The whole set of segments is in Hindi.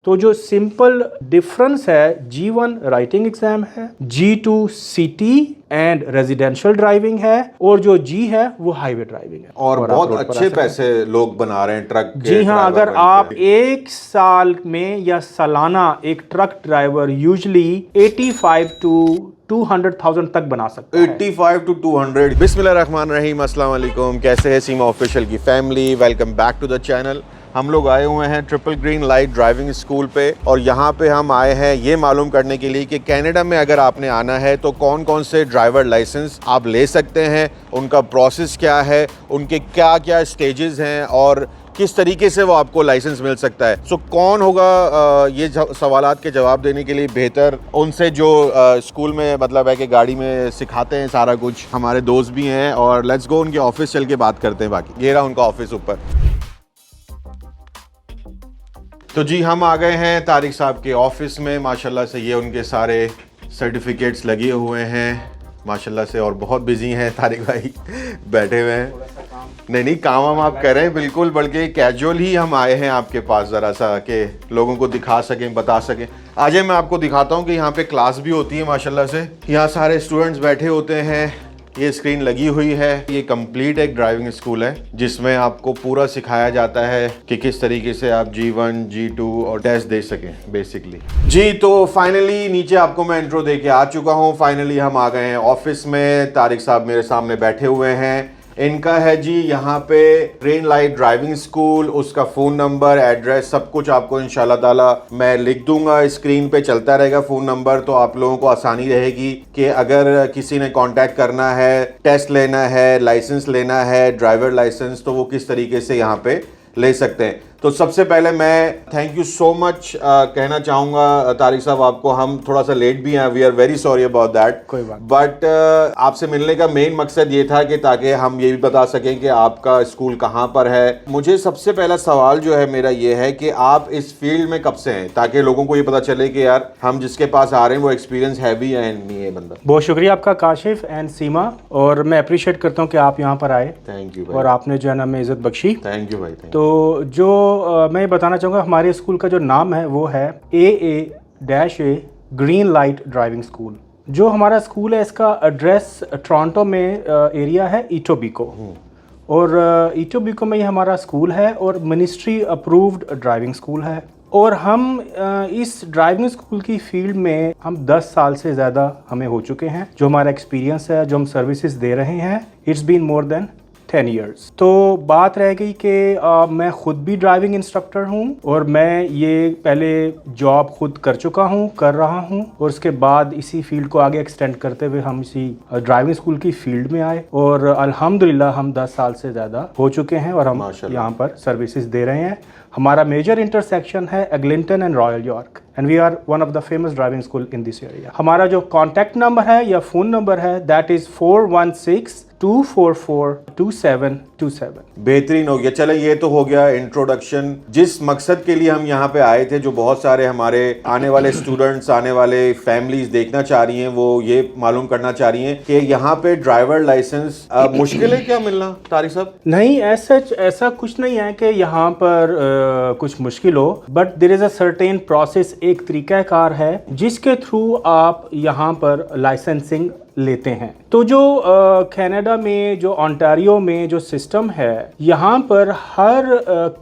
तो जो सिंपल डिफरेंस है, G1 राइटिंग एग्जाम है, G2 city and residential driving है, और जो G है वो हाईवे ड्राइविंग है। और बहुत अच्छे पैसे लोग बना रहे हैं ट्रक के। जी हाँ, अगर आप एक साल में या सालाना एक ट्रक ड्राइवर यूजली 85 to 200,000 तक बना सकता है। 85 to 200। बिस्मिल्लाहिर्रहमानिर्रहीम, अस्सलाम वालेकुम। कैसे है सीमा ऑफिशियल की family? Welcome back to the channel. हम लोग आए हुए हैं triple green light driving school पे, और यहाँ पे हम आए हैं ये मालूम करने के लिए कि कनाडा में अगर आपने आना है तो कौन कौन से ड्राइवर लाइसेंस आप ले सकते हैं, उनका प्रोसेस क्या है, उनके क्या क्या स्टेजेस हैं और किस तरीके से वो आपको लाइसेंस मिल सकता है। सो कौन होगा ये सवालात के जवाब देने के लिए बेहतर उनसे जो स्कूल में मतलब है कि गाड़ी में सिखाते हैं सारा कुछ। हमारे दोस्त भी हैं और लेट्स गो उनके ऑफिस चल के बात करते हैं। बाकी ये रहा उनका ऑफिस ऊपर। तो जी हम आ गए हैं तारिक साहब के ऑफिस में। माशाल्लाह से ये उनके सारे सर्टिफिकेट्स लगे हुए हैं माशाल्लाह से, और बहुत बिजी हैं तारिक भाई, बैठे हुए हैं। नहीं काम हम आप कर रहे हैं बिल्कुल, बल्कि कैजुअल ही हम आए हैं आपके पास ज़रा सा कि लोगों को दिखा सकें, बता सकें। आज मैं आपको दिखाता हूँ कि यहाँ पे क्लास भी होती है माशाल्लाह से। यहाँ सारे स्टूडेंट्स बैठे होते हैं, ये स्क्रीन लगी हुई है। ये कंप्लीट एक ड्राइविंग स्कूल है जिसमें आपको पूरा सिखाया जाता है कि किस तरीके से आप G1, G2 और टेस्ट दे सकें बेसिकली। जी तो फाइनली नीचे आपको मैं इंट्रो दे के आ चुका हूँ। फाइनली हम आ गए हैं ऑफिस में। तारिक साहब मेरे सामने बैठे हुए हैं। इनका है जी यहाँ पे ग्रीन लाइट ड्राइविंग स्कूल, उसका फ़ोन नंबर, एड्रेस, सब कुछ आपको इंशाल्लाह ताला मैं लिख दूंगा। स्क्रीन पे चलता रहेगा फ़ोन नंबर, तो आप लोगों को आसानी रहेगी कि अगर किसी ने कांटेक्ट करना है, टेस्ट लेना है, लाइसेंस लेना है, ड्राइवर लाइसेंस, तो वो किस तरीके से यहाँ पे ले सकते हैं। तो सबसे पहले मैं थैंक यू सो मच कहना चाहूँगा तारिक साहब आपको। हम थोड़ा सा लेट भी हैं, we are very sorry about that. कोई बात। बट आपसे मिलने का मेन मकसद ये था कि ताकि हम ये भी बता सकें कि आपका स्कूल कहाँ पर है। मुझे सबसे पहला सवाल जो है मेरा ये है कि आप इस फील्ड में कब से हैं, ताकि लोगों को ये पता चले कि यार हम जिसके पास आ रहे हैं वो एक्सपीरियंस है भी या नहीं है बंदा। बहुत शुक्रिया आपका काशिफ एंड सीमा, और मैं अप्रिशिएट करता हूँ कि आप यहाँ पर आए। थैंक यू और आपने जो है ना हमें इज़्ज़त बख्शी। थैंक यू भाई। तो जो मैं बताना चाहूँगा, हमारे स्कूल का जो नाम है वो है AA-A green light driving school. जो हमारा स्कूल है इसका एड्रेस टोरंटो में एरिया है इटोबिको, और इटोबिको में ही हमारा स्कूल है, और मिनिस्ट्री अप्रूव्ड ड्राइविंग स्कूल है। और हम इस ड्राइविंग स्कूल की फील्ड में हम 10 साल से ज़्यादा हमें हो चुके हैं। जो हमारा एक्सपीरियंस है, जो हम सर्विसेज दे रहे हैं, it's been more than 10 years। तो बात रह गई कि मैं ख़ुद भी ड्राइविंग इंस्ट्रक्टर हूँ, और मैं ये पहले जॉब खुद कर चुका हूँ, कर रहा हूँ, और उसके बाद इसी फील्ड को आगे एक्सटेंड करते हुए हम इसी ड्राइविंग स्कूल की फील्ड में आए, और अल्हम्दुलिल्लाह हम 10 साल से ज़्यादा हो चुके हैं और हम यहाँ पर सर्विसेज दे रहे हैं। हमारा मेजर इंटरसेक्शन है Eglinton and Royal York, and we are one of the famous driving school in this area. हमारा जो कॉन्टैक्ट नंबर है या फ़ोन नंबर है, दैट इज़ 416-244-2727। बेहतरीन हो गया। चले ये तो हो गया इंट्रोडक्शन, जिस मकसद के लिए हम यहाँ पे आए थे, जो बहुत सारे हमारे आने वाले स्टूडेंट्स, आने वाले फैमिलीज देखना चाह रही हैं, वो ये मालूम करना चाह रही हैं कि यहाँ पे ड्राइवर लाइसेंस मुश्किल है क्या मिलना तारिक साहब? नहीं, ऐसा कुछ नहीं है कि यहाँ पर कुछ मुश्किल हो, but there is a certain process, एक तरीक़ाकार है जिसके थ्रू आप यहाँ पर लाइसेंसिंग लेते हैं। तो जो कनाडा में, जो ओंटारियो में जो सिस्टम है, यहाँ पर हर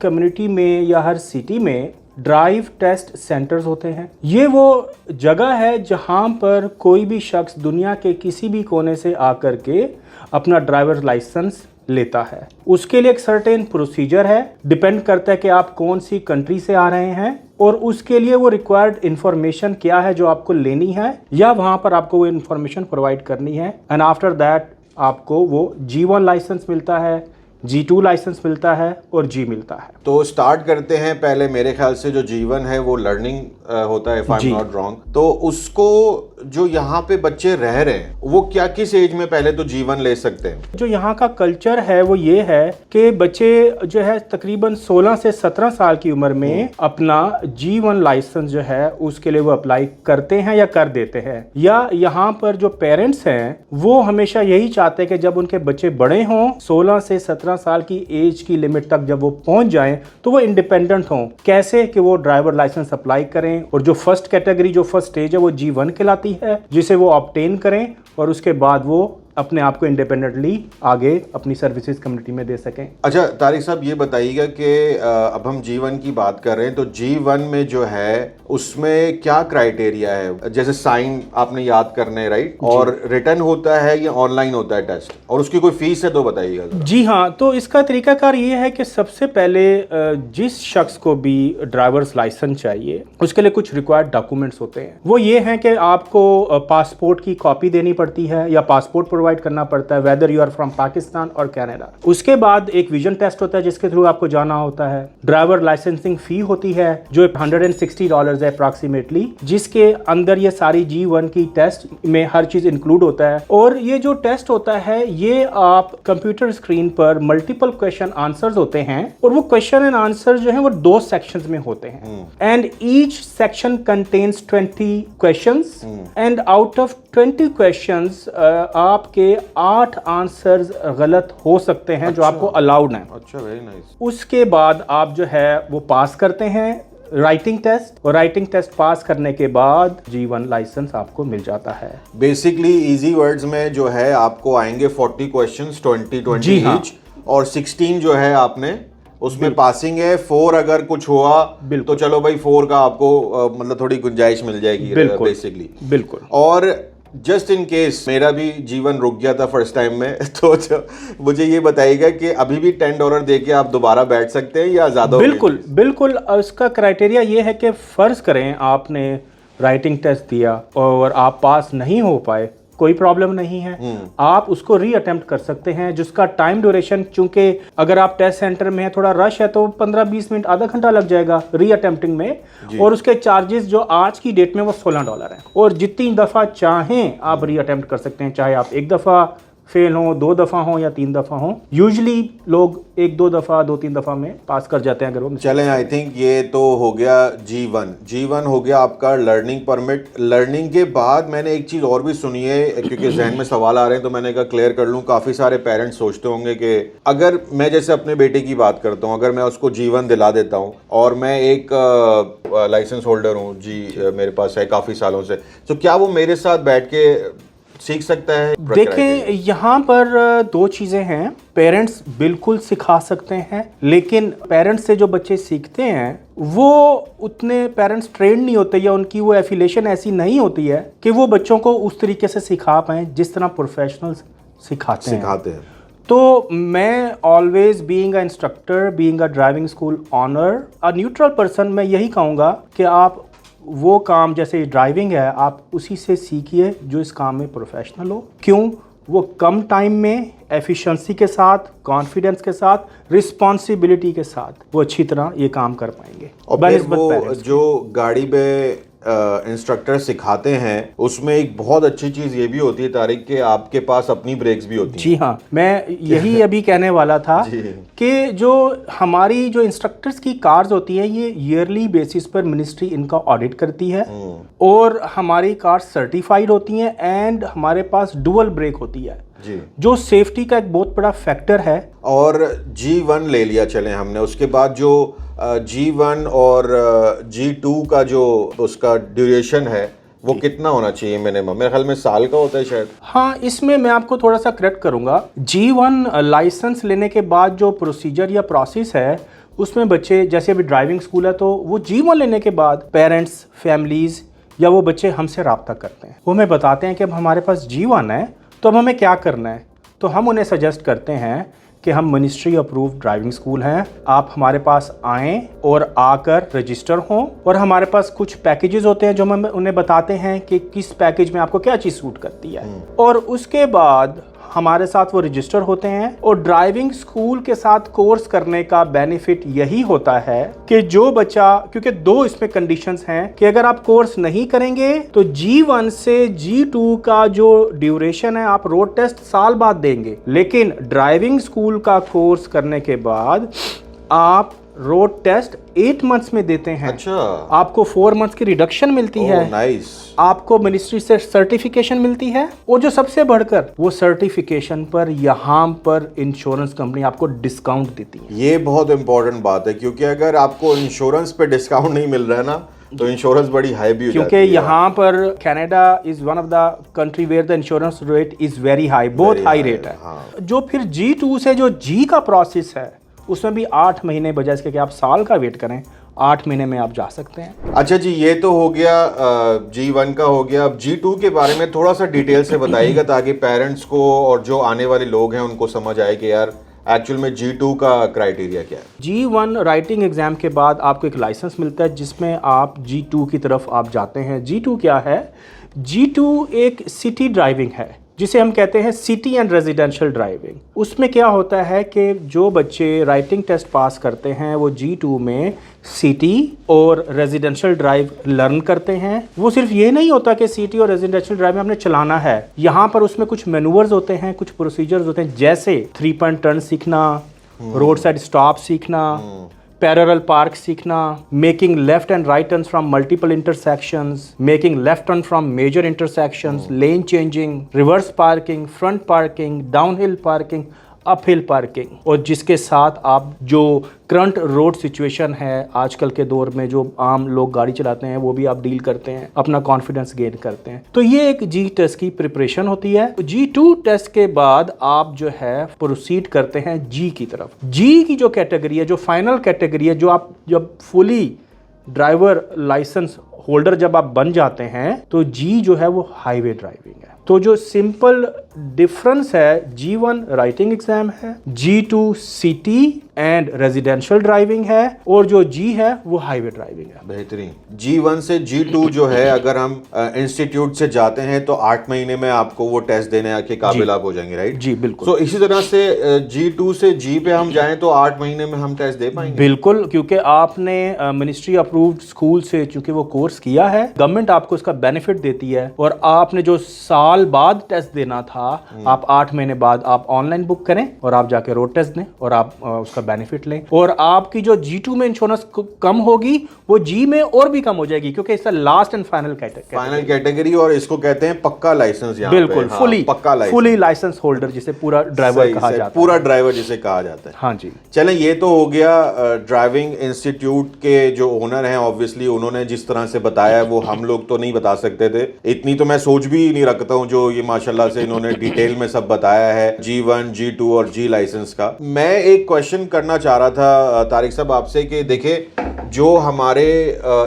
कम्युनिटी में या हर सिटी में ड्राइव टेस्ट सेंटर्स होते हैं। ये वो जगह है जहाँ पर कोई भी शख्स दुनिया के किसी भी कोने से आकर के अपना ड्राइवर लाइसेंस लेता है। उसके लिए एक सर्टेन प्रोसीजर है, डिपेंड करता है कि आप कौन सी कंट्री से आ रहे हैं, और उसके लिए वो रिक्वायर्ड इन्फॉर्मेशन क्या है जो आपको लेनी है, या वहाँ पर आपको वो इन्फॉर्मेशन प्रोवाइड करनी है। एंड आफ्टर दैट आपको वो G1 लाइसेंस मिलता है, G2 लाइसेंस मिलता है, और G मिलता है। तो स्टार्ट करते हैं पहले। मेरे ख्याल से जो G1 है वो लर्निंग होता है, if I am not wrong. तो उसको जो यहाँ पे बच्चे रह रहे हैं वो क्या, किस एज में पहले तो G1 ले सकते हैं? जो यहाँ का कल्चर है वो ये है कि बच्चे जो है तकरीबन 16 से 17 साल की उम्र में अपना G1 लाइसेंस जो है उसके लिए वो अप्लाई करते हैं या कर देते हैं। या यहाँ पर जो पेरेंट्स हैं वो हमेशा यही चाहते हैं कि जब उनके बच्चे बड़े हों, 16 से 17 17 साल की एज की लिमिट तक जब वो पहुंच जाएं तो वो इंडिपेंडेंट हों। कैसे कि वो ड्राइवर लाइसेंस अप्लाई करें और जो फर्स्ट कैटेगरी जो फर्स्ट स्टेज है वो G1 कहलाती है, जिसे वो ऑब्टेन करें और उसके बाद वो अपने आप को इंडिपेंडेंटली आगे अपनी सर्विसेज कम्युनिटी में दे सकें। अच्छा तारिक साहब, ये बताइएगा कि अब हम G1 की बात कर रहे हैं तो G1 में जो है उसमें क्या क्राइटेरिया है? जैसे साइन आपने याद करने, राइट, और रिटर्न होता है या ऑनलाइन होता है टेस्ट, और उसकी कोई फीस है तो बताइएगा। जी हाँ, तो इसका तरीकाकार ये है कि सबसे पहले जिस शख्स को भी ड्राइवर्स लाइसेंस चाहिए उसके लिए कुछ रिक्वायर्ड डॉक्यूमेंट्स होते हैं। वो ये हैं कि आपको पासपोर्ट की कॉपी देनी पड़ती है या पासपोर्ट प्रोवाइड करना पड़ता है, whether you are from Pakistan और कनाडा। उसके बाद एक विजन टेस्ट होता है जिसके थ्रू आपको जाना होता है। ड्राइवर लाइसेंसिंग फी होती है जो $160 है अप्रॉक्सीमेटली, जिसके अंदर ये सारी G1 की टेस्ट में हर चीज इंक्लूड होता है। और ये जो टेस्ट होता है ये आप कंप्यूटर स्क्रीन पर मल्टीपल क्वेश्चन आंसर्स होते हैं और वो क्वेश्चन एंड आंसर जो है वो 2 सेक्शंस में होते हैं and each section contains 20 questions and out of 20 questions आपके 8 आंसर्स गलत हो सकते हैं। जो आपको अलाउड है। अच्छा, वेरी नाइस। उसके बाद आप जो है वो पास करते हैं राइटिंग टेस्ट, और राइटिंग टेस्ट पास करने के बाद G1 लाइसेंस आपको मिल जाता है। बेसिकली इजी वर्ड्स में जो है आपको आएंगे 40 क्वेश्चंस, 20 ईच, और 16 जो है आपने उसमें पासिंग है। 4 अगर कुछ हुआ तो चलो भाई 4 का आपको मतलब थोड़ी गुंजाइश मिल जाएगी बेसिकली। बिल्कुल। और जस्ट इन केस मेरा भी G1 रुक गया था फर्स्ट टाइम में तो मुझे ये बताइएगा कि अभी भी $10 दे के आप दोबारा बैठ सकते हैं या ज्यादा? बिल्कुल बिल्कुल। उसका क्राइटेरिया ये है कि फर्ज करें आपने राइटिंग टेस्ट दिया और आप पास नहीं हो पाए, कोई प्रॉब्लम नहीं है, आप उसको री अटेम्प्ट कर सकते हैं, जिसका टाइम ड्यूरेशन, चूंकि अगर आप टेस्ट सेंटर में है थोड़ा रश है तो 15-20 मिनट आधा घंटा लग जाएगा री अटेम्प्टिंग में। और उसके चार्जेस जो आज की डेट में वो $16 हैं और जितनी दफ़ा चाहें आप री अटेम्प्ट कर सकते हैं, चाहे आप एक दफ़ा फेल हो, 2 दफ़ा हो या 3 दफ़ा हो। यूजली लोग 1-2 दफ़ा 2-3 दफ़ा में पास कर जाते हैं अगर वो। चलें, आई थिंक ये तो हो गया G1 हो गया आपका लर्निंग परमिट। लर्निंग के बाद मैंने एक चीज़ और भी सुनी है क्योंकि जहन में सवाल आ रहे हैं तो मैंने कहा क्लियर कर लूँ। काफ़ी सारे पेरेंट्स सोचते होंगे कि अगर मैं जैसे अपने बेटे की बात करता हूँ, अगर मैं उसको G1 दिला देता हूँ और मैं एक लाइसेंस होल्डर हूँ मेरे पास है काफ़ी सालों से, तो क्या वो मेरे साथ बैठ के सीख सकता है? देखें, यहाँ पर 2 चीज़ें हैं। पेरेंट्स बिल्कुल सिखा सकते हैं, लेकिन पेरेंट्स से जो बच्चे सीखते हैं वो उतने पेरेंट्स ट्रेंड नहीं होते या उनकी वो एफिलिएशन ऐसी नहीं होती है कि वो बच्चों को उस तरीके से सिखा पाएँ जिस तरह प्रोफेशनल्स सिखाते हैं। तो मैं always being a instructor, being a driving school owner, a neutral person, मैं यही कहूँगा कि आप वो काम जैसे ड्राइविंग है आप उसी से सीखिए जो इस काम में प्रोफेशनल हो। क्यों? वो कम टाइम में एफिशिएंसी के साथ, कॉन्फिडेंस के साथ, रिस्पॉन्सिबिलिटी के साथ वो अच्छी तरह ये काम कर पाएंगे। और फिर वो जो गाड़ी पे इंस्ट्रक्टर सिखाते हैं उसमें एक बहुत अच्छी चीज़ ये भी होती है तारिक कि आपके पास अपनी ब्रेक्स भी होती हैं। जी हाँ, मैं यही अभी कहने वाला था कि जो हमारी जो इंस्ट्रक्टर्स की कार्स होती है ये ईयरली बेसिस पर मिनिस्ट्री इनका ऑडिट करती है और हमारी कार्स सर्टिफाइड होती हैं एंड हमारे पास डुअल ब्रेक होती है जी, जो सेफ्टी का एक बहुत बड़ा फैक्टर है। और G1 ले लिया चलें हमने, उसके बाद जो G1 और G2 का जो उसका ड्यूरेशन है वो कितना होना चाहिए मिनिमम? मेरे ख्याल में साल का होता है शायद। हाँ, इसमें मैं आपको थोड़ा सा करेक्ट करूंगा। G1 लाइसेंस लेने के बाद जो प्रोसीजर या प्रोसेस है उसमें बच्चे, जैसे अभी ड्राइविंग स्कूल है तो वो G1 लेने के बाद पेरेंट्स, फैमिलीज या वो बच्चे हमसे रब्ता करते हैं। वो हमें बताते हैं कि अब हमारे पास G1 है तो अब हमें क्या करना है। तो हम उन्हें सजेस्ट करते हैं कि हम मिनिस्ट्री अप्रूव्ड ड्राइविंग स्कूल हैं, आप हमारे पास आएँ और आकर रजिस्टर हों। और हमारे पास कुछ पैकेजेस होते हैं जो हम उन्हें बताते हैं कि किस पैकेज में आपको क्या चीज़ सूट करती है। और उसके बाद हमारे साथ वो रजिस्टर होते हैं। और ड्राइविंग स्कूल के साथ कोर्स करने का बेनिफिट यही होता है कि जो बच्चा, क्योंकि 2 इसमें कंडीशंस हैं कि अगर आप कोर्स नहीं करेंगे तो G1 से G2 का जो ड्यूरेशन है आप रोड टेस्ट साल बाद देंगे, लेकिन ड्राइविंग स्कूल का कोर्स करने के बाद आप रोड टेस्ट 8 मंथ्स में देते हैं। अच्छा, आपको 4 मंथ्स की रिडक्शन मिलती है। नाइस। आपको मिनिस्ट्री से सर्टिफिकेशन मिलती है, और जो सबसे बढ़कर वो सर्टिफिकेशन पर यहाँ पर इंश्योरेंस कंपनी आपको डिस्काउंट देती है। ये बहुत इंपॉर्टेंट बात है, क्योंकि अगर आपको इंश्योरेंस पे डिस्काउंट नहीं मिल रहा है ना, तो इंश्योरेंस बड़ी हाई भी हो जाती है। क्योंकि यहाँ पर Canada is one of the country where the insurance rate is very high, बहुत हाई रेट है। जो फिर G2 से जो G का प्रोसेस है, उसमें भी 8 महीने बजाय इसके कि आप साल का वेट करें, 8 महीने में आप जा सकते हैं। अच्छा जी, ये तो हो गया G1 का हो गया। अब G2 के बारे में थोड़ा सा डिटेल से बताइएगा, ताकि पेरेंट्स को और जो आने वाले लोग हैं उनको समझ आए कि यार एक्चुअल में G2 का क्राइटेरिया क्या है। G1 राइटिंग एग्जाम के बाद आपको एक लाइसेंस मिलता है, जिसमें आप G2 की तरफ आप जाते हैं। G2 क्या है? G2 एक सिटी ड्राइविंग है, जिसे हम कहते हैं सिटी एंड रेजिडेंशियल ड्राइविंग। उसमें क्या होता है कि जो बच्चे राइटिंग टेस्ट पास करते हैं वो G2 में सिटी और रेजिडेंशियल ड्राइव लर्न करते हैं। वो सिर्फ ये नहीं होता कि सिटी और रेजिडेंशियल ड्राइव में हमने चलाना है, यहाँ पर उसमें कुछ मैनूवर्स होते हैं, कुछ प्रोसीजर्स होते हैं, जैसे 3 पॉइंट टर्न सीखना, रोड साइड स्टॉप सीखना, पैरेलल पार्क सीखना, making left and right turns from multiple intersections, making left turn from major intersections, lane changing, reverse parking, front parking, downhill parking, uphill parking. और जिसके साथ आप जो करंट रोड सिचुएशन है आजकल के दौर में, जो आम लोग गाड़ी चलाते हैं, वो भी आप डील करते हैं, अपना कॉन्फिडेंस गेन करते हैं। तो ये एक G टेस्ट की प्रिपरेशन होती है। G2 टेस्ट के बाद आप जो है प्रोसीड करते हैं G की तरफ। G की जो कैटेगरी है, जो फाइनल कैटेगरी है, जो आप जब फुली ड्राइवर लाइसेंस होल्डर जब आप बन जाते हैं, तो G जो है वो हाईवे ड्राइविंग है। तो जो सिंपल डिफरेंस है, G1 राइटिंग एग्जाम है, G2 city and residential driving है, और जो G है वो हाईवे ड्राइविंग है। बेहतरीन। G1 से G2 जो है, अगर हम इंस्टीट्यूट से जाते हैं तो 8 महीने में आपको वो टेस्ट देने के काबिल आप हो जाएंगे, राइट? जी बिल्कुल। तो इसी तरह से G2 से G पे हम जाएं तो 8 महीने में हम टेस्ट दे पाएंगे? बिल्कुल, क्योंकि आपने मिनिस्ट्री अप्रूव्ड स्कूल से चूंकि वो कोर्स किया है, गवर्नमेंट आपको इसका बेनिफिट देती है, और आपने जो साल बाद टेस्ट देना था, आप 8 महीने बाद आप ऑनलाइन बुक करें और आप जाके रोड टेस्ट दें और आप उसका बेनिफिट लें। और आपकी जो G2 में इंश्योरेंस कम होगी, वो G में और भी कम हो जाएगी, क्योंकि इसका लास्ट एंड फाइनल कैटेगरी, और इसको कहते हैं पक्का लाइसेंस। बिल्कुल, फुली पक्का लाइसेंस, फुली लाइसेंस होल्डर, जिसे पूरा ड्राइवर कहा जाता है, पूरा ड्राइवर जिसे कहा जाता है। हाँ जी। चलें, ये तो हो गया ड्राइविंग इंस्टीट्यूट के जो ओनर हैं, ऑब्वियसली उन्होंने जिस तरह से बताया वो हम लोग तो नहीं बता सकते थे। इतनी तो मैं सोच भी नहीं रखता हूँ जो ये माशाल्लाह से इन्होंने डिटेल में सब बताया है, G1, G2 और G लाइसेंस का। मैं एक क्वेश्चन करना चाह रहा था तारिक साहब आपसे कि देखिए, जो हमारे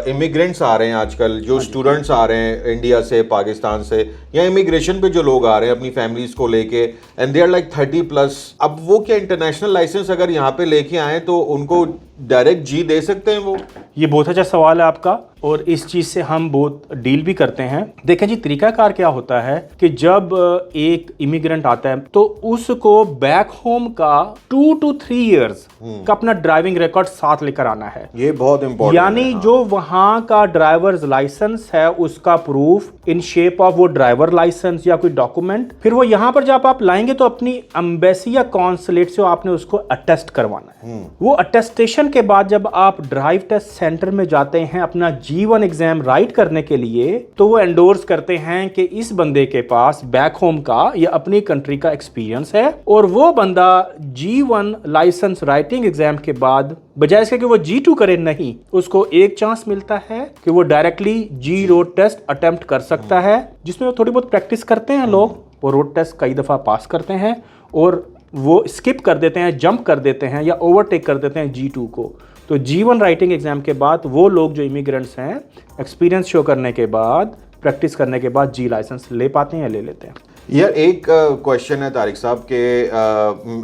इमिग्रेंट्स आ रहे हैं आजकल, जो स्टूडेंट्स आ रहे हैं इंडिया से, पाकिस्तान से, या इमिग्रेशन पे जो लोग आ रहे हैं अपनी फैमिलीज को लेके, एंड दे आर लाइक 30+, अब वो क्या इंटरनेशनल लाइसेंस अगर यहाँ पे लेके आए तो उनको डायरेक्ट G दे सकते हैं वो? ये बहुत अच्छा सवाल है आपका, और इस चीज़ से हम बहुत डील भी करते हैं। देखें जी, तरीकाकार क्या होता है कि जब एक इमिग्रेंट आता है तो उसको बैक होम का 2 to 3 years का अपना ड्राइविंग रिकॉर्ड साथ लेकर आना है। ये बहुत इंपॉर्टेंट है। यानी जो वहां का ड्राइवर्स लाइसेंस है, उसका प्रूफ इन शेप ऑफ वो ड्राइवर लाइसेंस या कोई डॉक्यूमेंट, फिर वो यहाँ पर जब आप लाएंगे तो अपनी एम्बेसी या कॉन्सुलेट से आपने उसको अटेस्ट करवाना है। वो अटेस्टेशन के बाद जब आप ड्राइव टेस्ट सेंटर में जाते हैं अपना G1 एग्जाम राइट करने के लिए, तो वो एंडोर्स करते हैं कि इस बंदे के पास बैक होम का या अपनी कंट्री का एक्सपीरियंस है, और वो बंदा G1 लाइसेंस राइटिंग एग्जाम के बाद बजाय इसके कि वो G2 करे, नहीं, उसको एक चांस मिलता है कि वो directly G road test attempt कर सकता है, जिसमें वो थोड़ी बहुत प्रैक्टिस करते हैं लोग। वो रोड टेस्ट कई दफ़ा पास करते हैं और वो स्किप कर देते हैं, जंप कर देते हैं या ओवरटेक कर देते हैं G2 को। तो G1 राइटिंग एग्जाम के बाद वो लोग जो इमिग्रेंट्स हैं, एक्सपीरियंस शो करने के बाद, प्रैक्टिस करने के बाद G लाइसेंस ले पाते हैं या ले लेते हैं। यार एक क्वेश्चन है तारिक साहब के,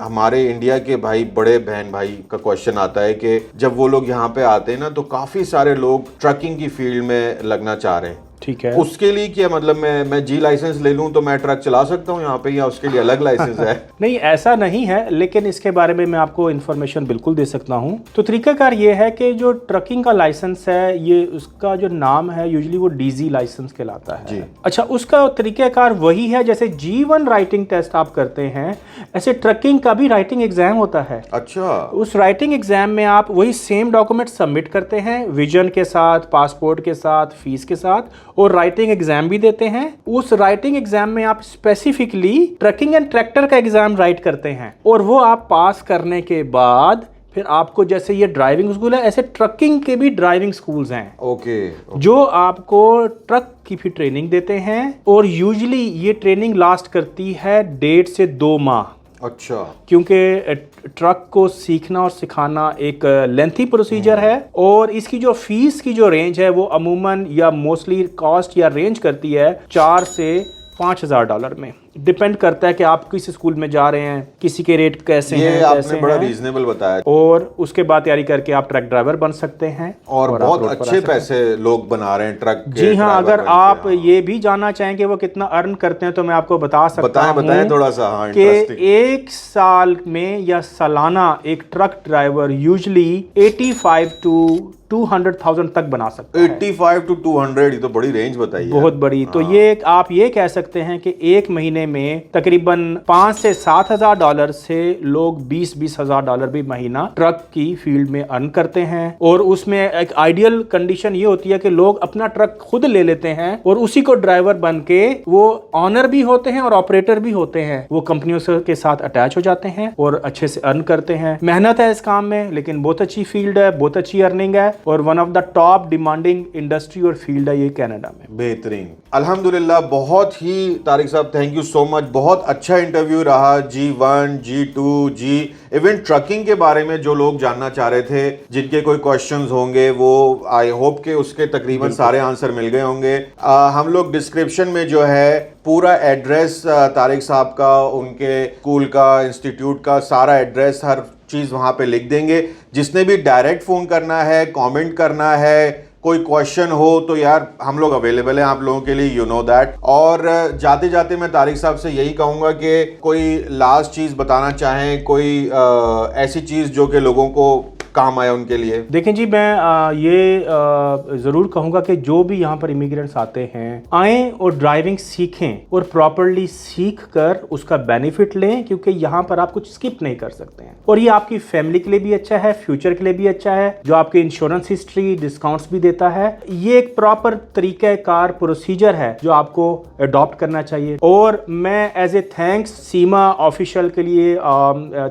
हमारे इंडिया के भाई, बड़े बहन भाई का क्वेश्चन आता है कि जब वो लोग यहाँ पे आते हैं ना, तो काफ़ी सारे लोग ट्रकिंग की फील्ड में लगना चाह रहे हैं, ठीक है। उसके लिए क्या मतलब मैं जी लाइसेंस ले लूं तो मैं ट्रक चला सकता हूं यहाँ पे, या उसके लिए अलग लाइसेंस है? नहीं, ऐसा नहीं है, लेकिन इसके बारे में मैं आपको इन्फॉर्मेशन बिल्कुल दे सकता हूँ। तो तरीकाकार ये है कि जो ट्रकिंग का लाइसेंस है, ये उसका जो नाम है यूजुअली वो डीजी लाइसेंस कहलाता है जी। अच्छा, उसका तरीकाकार वही है जैसे G1 राइटिंग टेस्ट आप करते हैं, ऐसे ट्रकिंग का भी राइटिंग एग्जाम होता है। अच्छा। उस राइटिंग एग्जाम में आप वही सेम डॉक्यूमेंट सबमिट करते हैं, विजन के साथ, पासपोर्ट के साथ, फीस के साथ, और राइटिंग एग्जाम भी देते हैं। उस राइटिंग एग्जाम में आप स्पेसिफिकली ट्रकिंग एंड ट्रैक्टर का एग्जाम राइट करते हैं, और वो आप पास करने के बाद फिर आपको, जैसे ये ड्राइविंग स्कूल है, ऐसे ट्रकिंग के भी ड्राइविंग स्कूल्स हैं। ओके। जो आपको ट्रक की भी ट्रेनिंग देते हैं, और यूजुअली ये ट्रेनिंग लास्ट करती है 1.5 से 2 माह। अच्छा। क्योंकि ट्रक को सीखना और सिखाना एक लेंथी प्रोसीजर है, और इसकी जो फीस की जो रेंज है वो अमूमन या मोस्टली कॉस्ट या रेंज करती है $4,000 से $5,000 में। डिपेंड करता है कि आप किस स्कूल में जा रहे हैं, किसी के रेट कैसे हैं। ये आपने बड़ा रीजनेबल बताया। और उसके बाद तैयारी करके आप ट्रक ड्राइवर बन सकते हैं, और बहुत अच्छे पैसे लोग बना रहे हैं ट्रक के। जी हाँ, अगर आप ये भी जानना चाहेंगे वो कितना अर्न करते हैं तो मैं आपको बता सकता हूँ। बताएं थोड़ा सा। हाँ, कि एक साल में या सालाना एक ट्रक ड्राइवर यूजुअली 85 to 200,000 तक बना सकता है। 85 to 200, ये तो बड़ी रेंज बताई है। बहुत बड़ी। तो ये आप ये कह सकते हैं कि एक महीने में तकरीबन $5,000 से $7,000 से लोग $20,000 भी महीना ट्रक की फील्ड में अर्न करते हैं। और उसमें एक आइडियल कंडीशन ये होती है कि लोग अपना ट्रक खुद ले लेते हैं और उसी को ड्राइवर बन के वो ऑनर भी होते हैं और ऑपरेटर भी होते हैं। वो कंपनियों के साथ अटैच हो जाते हैं और अच्छे से अर्न करते हैं। मेहनत है इस काम में, लेकिन बहुत अच्छी फील्ड है, बहुत अच्छी अर्निंग है, और one of the top demanding industry और फील्ड है ये कनाडा में। बेहतरीन, अल्हम्दुलिल्लाह। बहुत ही तारिक साहब, थैंक यू सो मच। बहुत अच्छा इंटरव्यू रहा। G1, G2, G even trucking के बारे में जो लोग जानना चाह रहे थे, जिनके कोई क्वेश्चंस होंगे, वो आई होप के उसके तकरीबन सारे आंसर मिल गए होंगे। हम लोग डिस्क्रिप्शन में जो है पूरा एड्रेस तारिक साहब का, उनके स्कूल का, इंस्टीट्यूट का सारा एड्रेस, हर चीज़ वहाँ पे लिख देंगे। जिसने भी डायरेक्ट फ़ोन करना है, कमेंट करना है, कोई क्वेश्चन हो तो यार हम लोग अवेलेबल हैं आप लोगों के लिए, यू नो दैट। और जाते जाते मैं तारिक साहब से यही कहूँगा कि कोई लास्ट चीज़ बताना चाहें, कोई ऐसी चीज़ जो कि लोगों को काम आया उनके लिए। देखें जी, मैं ये ज़रूर कहूँगा कि जो भी यहाँ पर इमिग्रेंट्स आते हैं, आएँ और ड्राइविंग सीखें और प्रॉपरली सीख कर उसका बेनिफिट लें, क्योंकि यहाँ पर आप कुछ स्किप नहीं कर सकते हैं। और ये आपकी फैमिली के लिए भी अच्छा है, फ्यूचर के लिए भी अच्छा है, जो आपकी इंश्योरेंस हिस्ट्री, डिस्काउंट्स भी देता है। ये एक प्रॉपर तरीक़ाकार प्रोसीजर है जो आपको अडॉप्ट करना चाहिए। और मैं as a thanks Seema official के लिए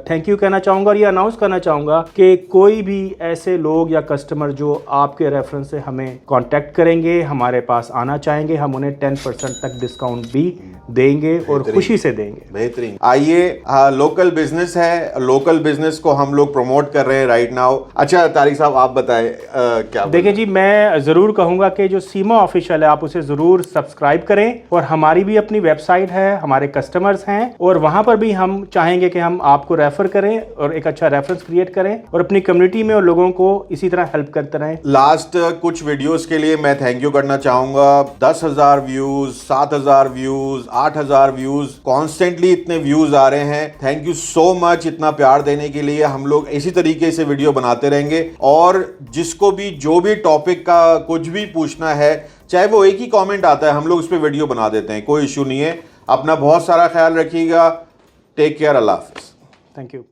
थैंक यू कहना चाहूँगा, और ये अनाउंस करना चाहूँगा कि कोई भी ऐसे लोग या कस्टमर जो आपके रेफरेंस से हमें कांटेक्ट करेंगे, हमारे पास आना चाहेंगे, हम उन्हें 10% तक डिस्काउंट भी देंगे और खुशी से देंगे। बेहतरीन। आइए, लोकल बिजनेस है, लोकल बिजनेस को हम लोग प्रमोट कर रहे हैं राइट नाउ। अच्छा तारिक साहब, आप बताएं क्या? देखिए जी, मैं ज़रूर कहूँगा कि जो सीमा ऑफिशियल है आप उसे ज़रूर सब्सक्राइब करें, और हमारी भी अपनी वेबसाइट है, हमारे कस्टमर्स हैं, और वहाँ पर भी हम चाहेंगे कि हम आपको रेफर करें और एक अच्छा रेफरेंस क्रिएट करें और अपनी कम्युनिटी में और लोगों को इसी तरह हेल्प करते रहें। लास्ट कुछ वीडियोस के लिए मैं थैंक यू करना चाहूँगा। 10,000 व्यूज़, 7,000 व्यूज़, 8,000 व्यूज़, कॉन्स्टेंटली इतने व्यूज़ आ रहे हैं। थैंक यू सो मच इतना प्यार देने के लिए। हम लोग इसी तरीके से वीडियो बनाते रहेंगे, और जिसको भी जो भी टॉपिक का कुछ भी पूछना है, चाहे वो एक ही कमेंट आता है, हम लोग उस पर वीडियो बना देते हैं, कोई इशू नहीं है। अपना बहुत सारा ख्याल रखिएगा। टेक केयर, अल्लाह हाफिज़। Thank you.